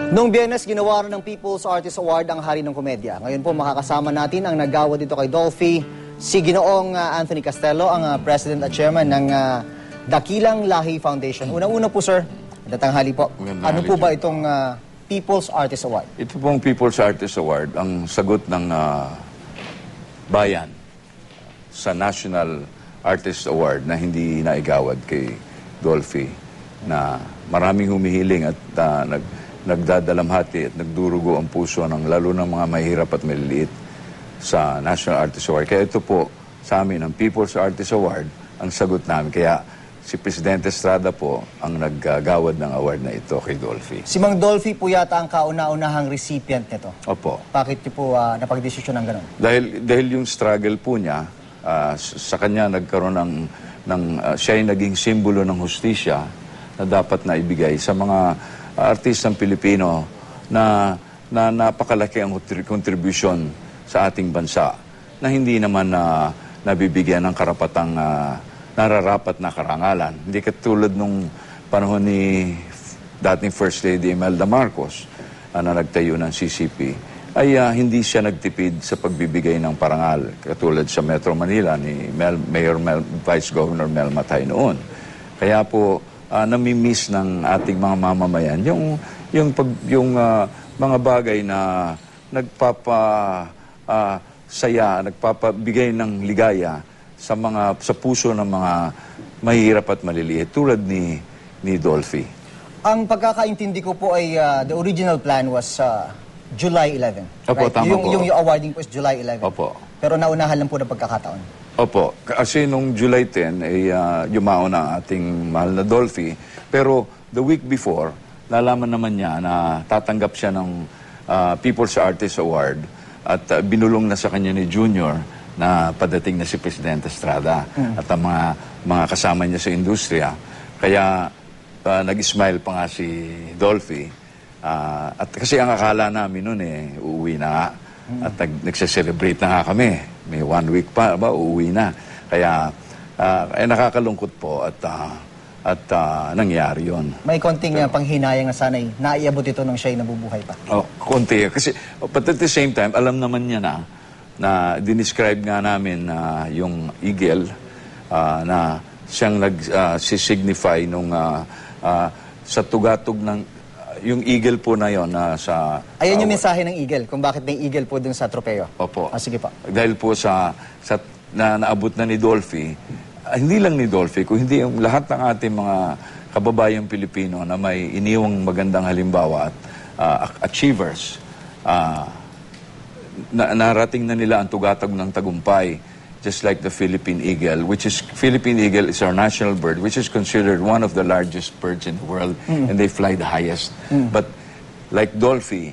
Noong Biyernes, ginawa ng People's Artist Award ang Hari ng Komedya. Ngayon po makakasama natin ang naggawa dito kay Dolphy, si Ginoong Anthony Castelo, ang President at Chairman ng Dakilang Lahi Foundation. Una-una po, sir, datanghali po. Ano po ba itong People's Artist Award? Ito pong People's Artist Award, ang sagot ng bayan sa National Artist Award na hindi naigawad kay Dolphy, na maraming humihiling at nagdadalamhati at nagdurugo ang puso ng lalo ng mga mahirap at maliliit sa National Artist Award. Kaya ito po sa amin, ang People's Artist Award, ang sagot namin. Kaya si Presidente Estrada po ang naggagawad ng award na ito kay Dolphy. Si Mang Dolphy po yata ang kauna-unahang recipient nito. Opo. Bakit niyo po napag-desisyon ng ganun? Dahil yung struggle po niya, sa kanya nagkaroon siya ay naging simbolo ng hustisya na dapat na ibigay sa mga artistang Pilipino na napakalaki ang kontribusyon sa ating bansa na hindi naman nabibigyan ng karapatang nararapat na karangalan. Hindi katulad nung panahon ni dating First Lady Imelda Marcos na nagtayo ng CCP, ay hindi siya nagtipid sa pagbibigay ng parangal katulad sa Metro Manila ni Vice Governor Mel Matay noon. Kaya po nami-miss ng ating mga mamamayan yung mga bagay na nagpapabigay ng ligaya sa puso ng mga mahihirap at maliliit tulad ni Dolphy. Ang pagkakaintindi ko po ay the original plan was July 11. Opo, right? tama po. Yung awarding po is July 11. Opo. Pero naunahan lang po ng pagkakataon. Opo, kasi nung July 10 ay yumao na ating mahal na Dolphy. Pero the week before, nalaman naman niya na tatanggap siya ng People's Artist Award at binulong na sa kanya ni Junior na padating na si Presidente Estrada at ang mga kasama niya sa industriya. Kaya nag-smile pa nga si Dolphy. At kasi ang akala namin noon uuwi na nga. At nagse-celebrate na nga kami. May 1 week pa ba, uuwi na. Kaya nakakalungkot po at nangyari yon. May konting panghinayang na sana'y naiabot ito nung siya'y nabubuhay pa. Konti. Kasi, but at the same time, alam naman niya na dinescribe nga namin yung eagle na siyang nag-signify nung sa tugatog ng yung eagle po na yon na sa... Ayan yung mensahe ng eagle, kung bakit may eagle po dun sa tropeyo. Opo. Sige pa. Dahil po na naabot na ni Dolphy, hindi lang ni Dolphy, kung hindi yung lahat ng ating mga kababayang Pilipino na may iniwang magandang halimbawa at achievers, narating na nila ang tugatog ng tagumpay, just like the Philippine Eagle, Philippine Eagle is our national bird, which is considered one of the largest birds in the world, and they fly the highest. But like Dolphy,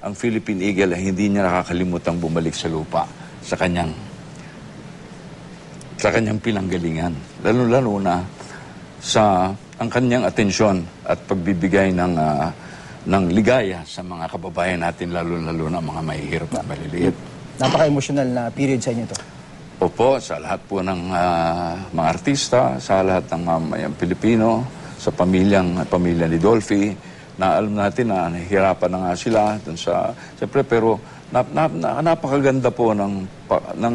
ang Philippine Eagle ay hindi niya nakakalimutang bumalik sa lupa sa kanyang pinanggalingan. Lalo-lalo na sa ang kanyang atensyon at pagbibigay ng ligaya sa mga kababayan natin, lalo-lalo na mga mahihirap at maliliit. Napaka-emotional na period sa inyo ito. Opo, sa lahat po ng mga artista, sa lahat ng mamayang Pilipino, sa pamilya ni Dolphy, na alam natin na nahihirapan na nga sila dun siyempre, pero napakaganda po ng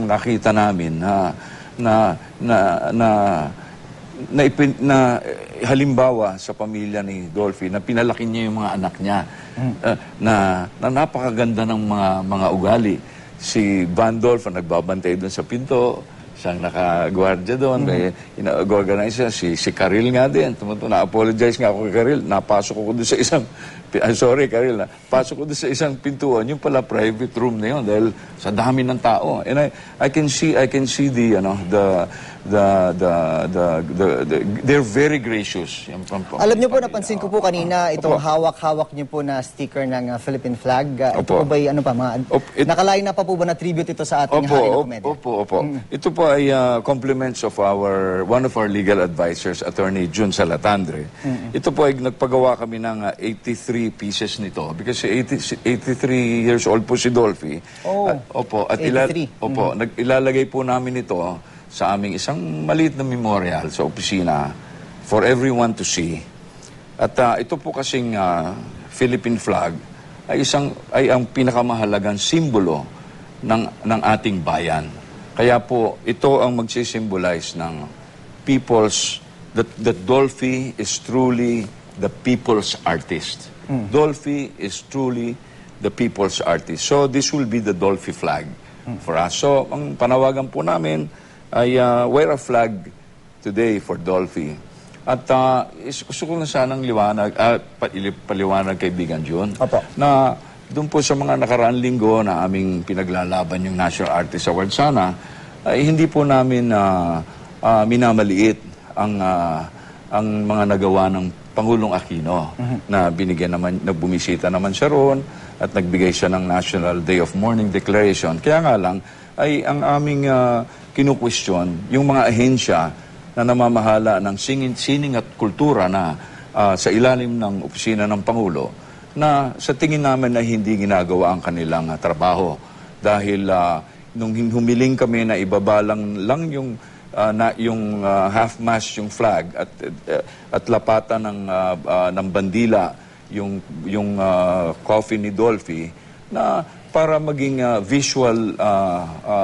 nakita namin na halimbawa sa pamilya ni Dolphy na pinalaki niya yung mga anak niya, na napakaganda ng mga ugali. Si Van Dolph ang nagbabantay doon sa pinto, siyang nakagwardya doon, may ina-organize siya. Si Karil nga din, na-apologize nga ako kay Karil, napasok ko doon sa isang, sorry Karil, pasok ko doon sa isang pintuan, yung pala private room na yun, dahil sa dami ng tao. And I can see they're very gracious. Alam niyo po, napansin ko po kanina, itong hawak-hawak niyo po na sticker ng Philippine flag. Ito po ba'y nakalain na pa po ba na tribute ito sa ating Hari ng Komedya? Opo. Ito po ay compliments of one of our legal advisors, Attorney Jun Salatandre. Ito po ay nagpagawa kami ng 83 pieces nito because 83 years old po si Dolphy. At 83. Ilalagay po namin ito sa aming isang maliit na memorial sa opisina for everyone to see. At ito po kasing Philippine flag ay ang pinakamahalagang simbolo ng ating bayan. Kaya po ito ang magsisimbolize ng that Dolphy is truly the people's artist. Dolphy is truly the people's artist. So this will be the Dolphy flag for us. So ang panawagan po namin ay wear a flag today for Dolphy. At gusto ko na sanang paliwanag kaibigan John, na doon po sa mga nakaraang linggo na aming pinaglalaban yung National Artist Award sana, ay hindi po namin minamaliit ang mga nagawa ng Pangulong Aquino na binigyan naman, bumisita naman siya roon at nagbigay siya ng National Day of Mourning Declaration. Kaya nga lang ay ang aming kinukwestiyon yung mga ahensya na namamahala ng sining at kultura na sa ilalim ng opisina ng Pangulo na sa tingin namin ay hindi ginagawa ang kanilang trabaho. Dahil nung humiling kami na ibabalang lang yung half-mast yung flag at lapatan ng bandila yung coffin ni Dolphy na para maging visual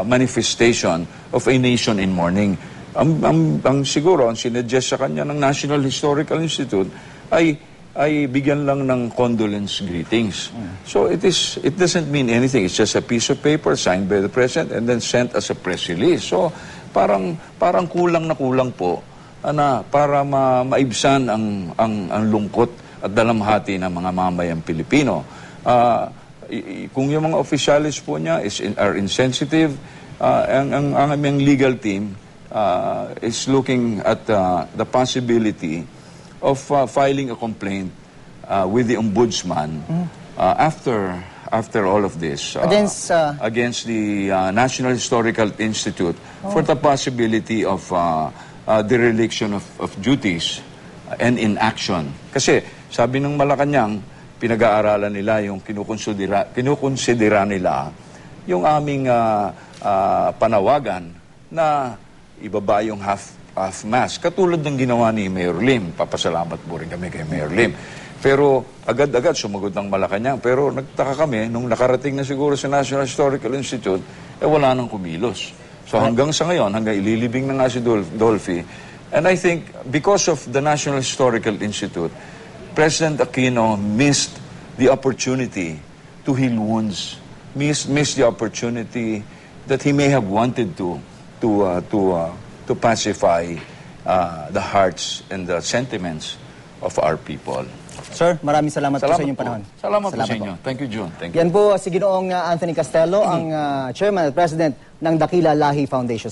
manifestation of a nation in mourning. Ang siguro, ang sinuggest sa kanya ng National Historical Institute ay bigyan lang ng condolence greetings. So it doesn't mean anything. It's just a piece of paper signed by the President and then sent as a press release. So parang kulang na kulang po para maibsan ang lungkot at dalamhati ng mga mamayang Pilipino. Kung yung mga officials po niya are insensitive, ang aming legal team is looking at the possibility of filing a complaint with the ombudsman after all of this against the National Historical Institute for the possibility of dereliction of duties and inaction. Kasi sabi ng Malacanang, pinag-aaralan nila yung kinukonsidera nila yung aming panawagan na ibaba yung half-mast. Katulad ng ginawa ni Mayor Lim. Papasalamat po rin kami kay Mayor Lim. Pero agad-agad sumagot ng Malacanang. Pero nagtaka kami, nung nakarating na siguro sa National Historical Institute, wala nang kumilos. So hanggang sa ngayon, hanggang ililibing na nga si Dolphy. And I think because of the National Historical Institute, President Aquino missed the opportunity to heal wounds, missed the opportunity that he may have wanted to pacify the hearts and the sentiments of our people. Sir, maraming salamat po sa inyong panahon. Salamat po sa inyo. Thank you, John. Thank you. Yan po si Ginoong Anthony Castelo, ang Chairman at President ng Dakila Lahi Foundation.